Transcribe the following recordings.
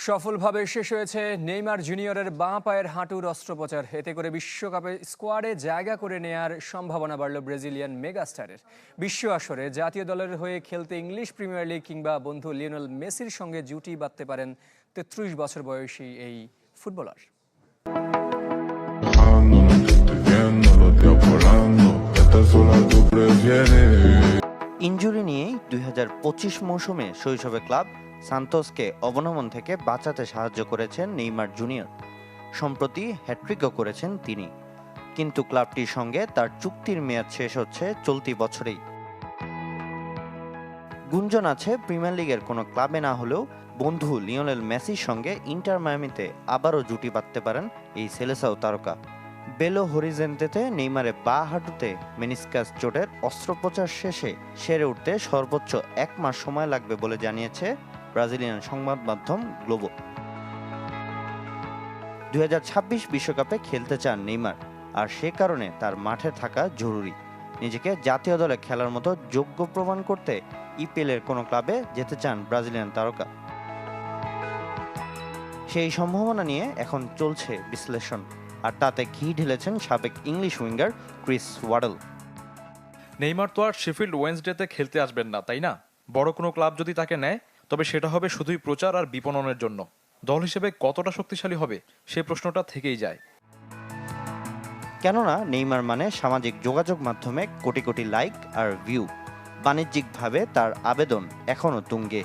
সফলভাবে শেষ হয়েছে নেইমার জুনিয়রের বাঁ পায়ের হাঁটুর অস্ত্রোপচার। এতে করে বিশ্বকাপে স্কোয়াডে জায়গা করে নেয়ার সম্ভাবনা বাড়ল ব্রাজিলিয়ান মেগাস্টারের। বিশ্ব আসরে জাতীয় দলের হয়ে খেলতে ইংলিশ প্রিমিয়ার লিগ কিংবা বন্ধু লিওনেল মেসির সঙ্গে জুটি বাঁধতে পারেন ৩৩ বছর বয়সী এই ফুটবলার। ইনজুরি নিয়েই ২০২৫ মৌসুমে শৈশবে ক্লাব সান্তোসকে অবনমন থেকে বাঁচাতে সাহায্য করেছেন নেইমার জুনিয়র। সম্প্রতি হ্যাট্রিকও করেছেন তিনি, কিন্তু ক্লাবটির সঙ্গে তার চুক্তির মেয়াদ শেষ হচ্ছে চলতি বছরেই। গুঞ্জন আছে প্রিমিয়ার লিগের কোনো ক্লাবে না হলেও বন্ধু লিওনেল মেসির সঙ্গে ইন্টার মায়ামিতে আবারও জুটি বাঁধতে পারেন এই সেলেসাও তারকা। বেলো হরিজেন্তেতে নেইমারের বা হাঁটুতে মেনিসকাস চোটের অস্ত্রোপচার শেষে সেরে উঠতে সর্বোচ্চ ১ মাস সময় লাগবে বলে জানিয়েছে ব্রাজিলিয়ান সংবাদ মাধ্যম গ্লোবো। ২০২৬ বিশ্বকাপে খেলতে চান নেইমার, আর সে কারণে তার মাঠে থাকা জরুরি। নিজেকে জাতীয় দলে খেলার মতো যোগ্য প্রমাণ করতে ইপিএলের কোনো ক্লাবে যেতে চান ব্রাজিলিয়ান তারকা। সেই সম্ভাবনা নিয়ে এখন চলছে বিশ্লেষণ, আর তাতে ঘি ঢেলেছেন সাবেক ইংলিশ উইঙ্গার ক্রিস ওয়াডল। নেইমার তো আর শেফিল্ড ওয়েডনেসডেতে খেলতে আসবেন না, তাই না? বড় কোনো ক্লাব যদি তাকে নেয় তবে সেটা হবে শুধুই প্রচার আর বিপণনের জন্য। দল হিসেবে কতটা শক্তিশালী হবে সে প্রশ্নটা থেকেই যায়। কেননা নেইমার মানে সামাজিক যোগাযোগ মাধ্যমে কোটি কোটি লাইক আর ভিউ। বাণিজ্যিকভাবে তার আবেদন এখনো তুঙ্গে।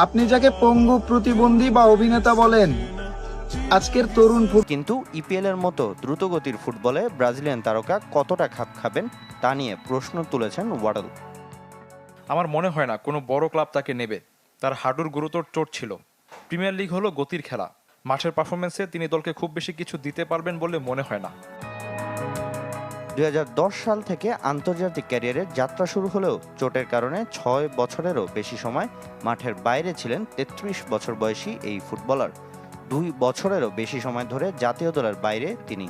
আপনি যাকে পঙ্গু, প্রতিবন্ধী বা অভিনেতা বলেন, আজকের তরুণ কিন্তু ইপিএল এর মতো দ্রুতগতির ফুটবলে ব্রাজিলিয়ান তারকা কতটা খাপ খাবেন তা নিয়ে প্রশ্ন তুলেছেন ওয়াডল। আমার মনে হয় না কোনো বড় ক্লাব তাকে নেবে। তার হাঁটুর গুরুতর চোট ছিল। প্রিমিয়ার লিগ হলো গতির খেলা। মাঠের পারফরমেন্সে তিনি দলকে খুব বেশি কিছু দিতে পারবেন বলে মনে হয় না। ২০১০ সাল থেকে আন্তর্জাতিক ক্যারিয়ারের যাত্রা শুরু হলেও চোটের কারণে ৬ বছরেরও বেশি সময় মাঠের বাইরে ছিলেন ৩৩ বছর বয়সী এই ফুটবলার। ২ বছরেরও বেশি সময় ধরে জাতীয় দলের বাইরে তিনি।